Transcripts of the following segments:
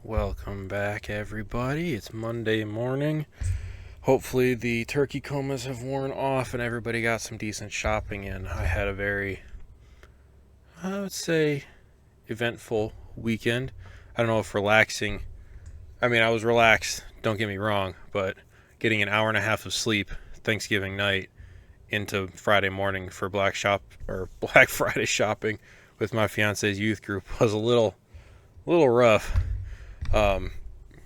Welcome back, everybody. It's Monday morning. Hopefully, the turkey comas have worn off and everybody got some decent shopping in. I had a very, I would say, eventful weekend. I don't know if relaxing. I mean, I was relaxed, don't get me wrong, but getting an hour and a half of sleep Thanksgiving night into Friday morning for Black Friday shopping with my fiance's youth group was a little rough. Um,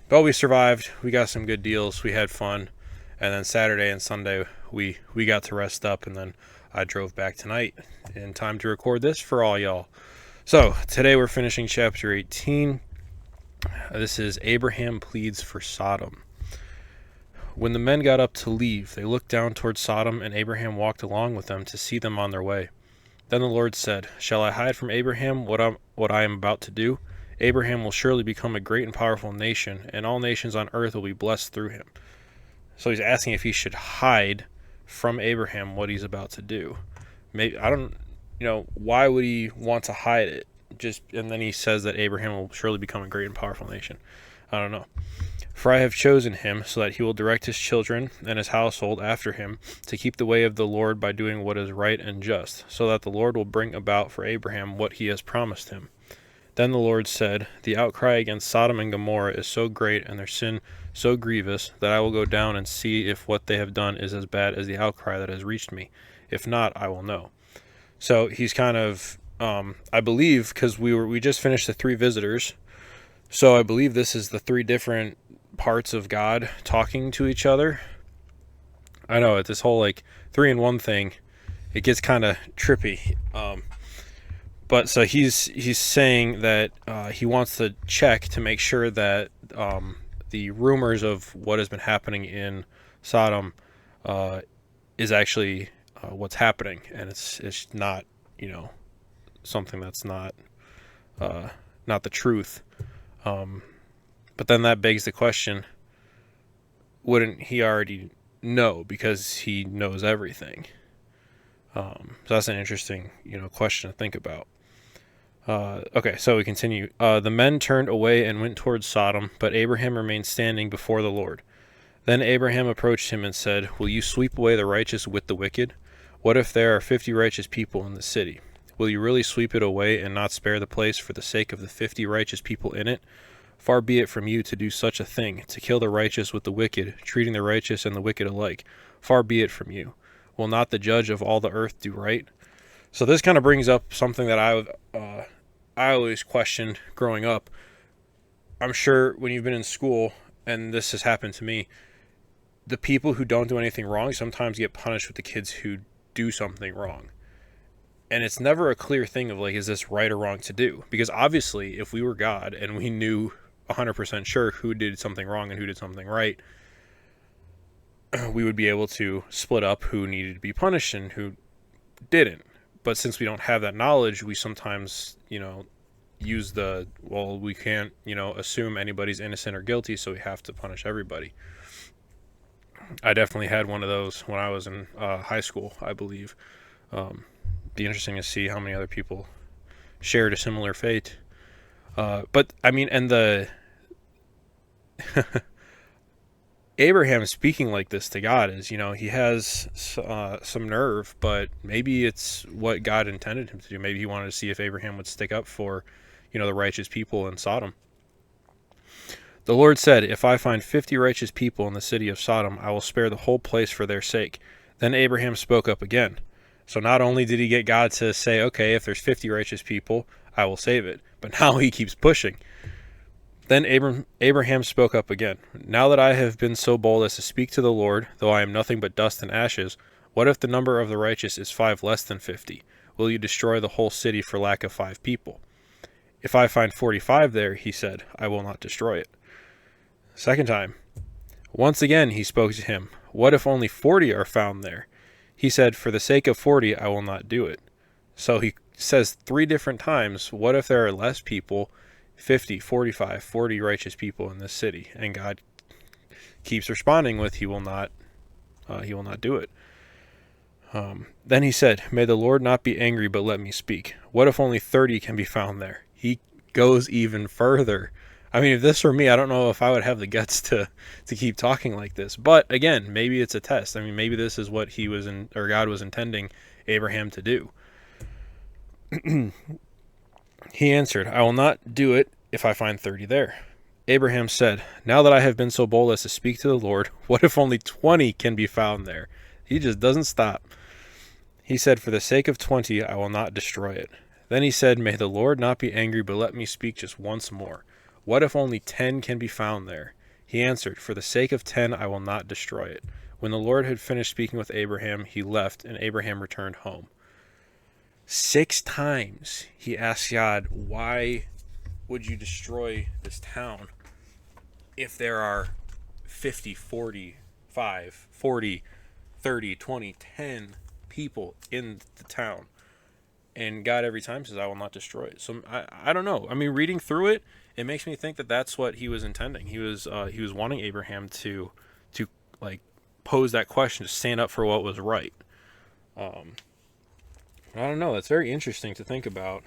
but we survived. We got some good deals. We had fun, and then Saturday and Sunday we got to rest up, and then I drove back tonight in time to record this for all y'all. So today we're finishing chapter 18. This is Abraham pleads for Sodom. When the men got up to leave, they looked down toward Sodom, and Abraham walked along with them to see them on their way. Then the Lord said, "Shall I hide from Abraham what I am about to do? Abraham will surely become a great and powerful nation, and all nations on earth will be blessed through him." So he's asking if he should hide from Abraham what he's about to do. Maybe I don't, why would he want to hide it? And then he says that Abraham will surely become a great and powerful nation. I don't know. For I have chosen him so that he will direct his children and his household after him to keep the way of the Lord by doing what is right and just, so that the Lord will bring about for Abraham what he has promised him. Then the Lord said, "The outcry against Sodom and Gomorrah is so great and their sin so grievous that I will go down and see if what they have done is as bad as the outcry that has reached me. If not, I will know." So he's kind of, I believe, because we just finished the three visitors. So I believe this is the three different parts of God talking to each other. I know this whole like 3-in-1 thing, it gets kind of trippy. But so he's saying that he wants to check to make sure that the rumors of what has been happening in Sodom is actually what's happening, and it's not something that's not the truth. But then that begs the question: wouldn't he already know because he knows everything? So that's an interesting question to think about. Okay, so we continue. The men turned away and went towards Sodom, but Abraham remained standing before the Lord. Then Abraham approached him and said, "Will you sweep away the righteous with the wicked? What if there are 50 righteous people in the city? Will you really sweep it away and not spare the place for the sake of the 50 righteous people in it? Far be it from you to do such a thing, to kill the righteous with the wicked, treating the righteous and the wicked alike. Far be it from you. Will not the judge of all the earth do right?" So this kind of brings up something that I always questioned growing up. I'm sure when you've been in school, and this has happened to me, the people who don't do anything wrong sometimes get punished with the kids who do something wrong. And it's never a clear thing of like, is this right or wrong to do? Because obviously, if we were God and we knew 100% sure who did something wrong and who did something right, we would be able to split up who needed to be punished and who didn't. But since we don't have that knowledge, we sometimes, use we can't, assume anybody's innocent or guilty, so we have to punish everybody. I definitely had one of those when I was in high school, I believe. Be interesting to see how many other people shared a similar fate. But I mean, and the Abraham speaking like this to God is, he has some nerve, but maybe it's what God intended him to do. Maybe he wanted to see if Abraham would stick up for, the righteous people in Sodom. The Lord said, "If I find 50 righteous people in the city of Sodom, I will spare the whole place for their sake." Then Abraham spoke up again. So not only did he get God to say, okay, if there's 50 righteous people, I will save it, but now he keeps pushing. Then Abraham spoke up again. "Now that I have been so bold as to speak to the Lord, though I am nothing but dust and ashes, what if the number of the righteous is 5 less than 50? Will you destroy the whole city for lack of 5 people? If I find 45 there," he said, "I will not destroy it." Second time. Once again he spoke to him. "What if only 40 are found there?" He said, "For the sake of 40, I will not do it." So he says 3 different times, what if there are less people, 50, 45, 40 righteous people in this city? And God keeps responding with, he will not do it. Then he said, "May the Lord not be angry, but let me speak. What if only 30 can be found there?" He goes even further. I mean, if this were me, I don't know if I would have the guts to keep talking like this. But again, maybe it's a test. I mean, maybe this is what he was in, or God was intending Abraham to do. He answered, I will not do it if I find 30 there. Abraham said, now that I have been so bold as to speak to the Lord, what if only 20 can be found there? He just doesn't stop. He said, for the sake of 20, I will not destroy it. Then he said, may the Lord not be angry, but let me speak just once more. What if only 10 can be found there? He answered, for the sake of 10, I will not destroy it. When the Lord had finished speaking with Abraham, he left, and Abraham returned home. 6 times he asked God, why would you destroy this town if there are 50, 40, 5, 40, 30, 20, 10 people in the town? And God every time says, I will not destroy it. So I don't know. I mean, reading through it, it makes me think that that's what he was intending. He was wanting Abraham to like pose that question, to stand up for what was right. I don't know. That's very interesting to think about.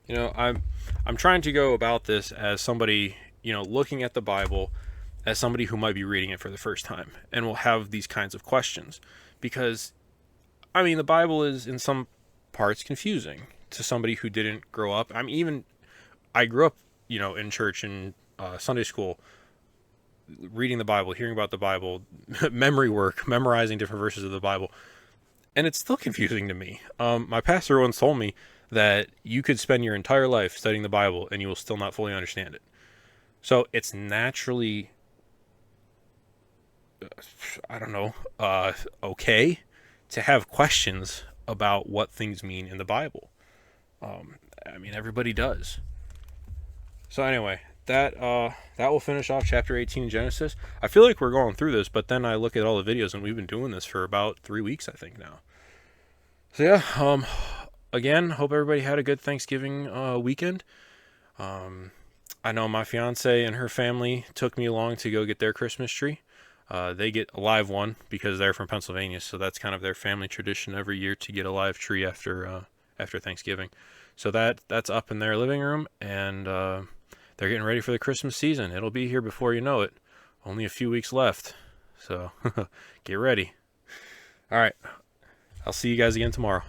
You know, I'm trying to go about this as somebody, looking at the Bible as somebody who might be reading it for the first time and will have these kinds of questions. Because, I mean, the Bible is in some parts confusing to somebody who didn't grow up. I grew up, in church and Sunday school, reading the Bible, hearing about the Bible, memory work, memorizing different verses of the Bible. And it's still confusing to me. My pastor once told me that you could spend your entire life studying the Bible and you will still not fully understand it. So it's naturally, I don't know, okay to have questions about what things mean in the Bible. I mean, everybody does. So anyway, that will finish off chapter 18 in Genesis. I feel like we're going through this, but then I look at all the videos and we've been doing this for about 3 weeks, I think now. So yeah, again, hope everybody had a good Thanksgiving weekend. I know my fiance and her family took me along to go get their Christmas tree. They get a live one because they're from Pennsylvania, so that's kind of their family tradition every year to get a live tree after Thanksgiving. So that's up in their living room, and they're getting ready for the Christmas season. It'll be here before you know it. Only a few weeks left, so get ready. All right, I'll see you guys again tomorrow.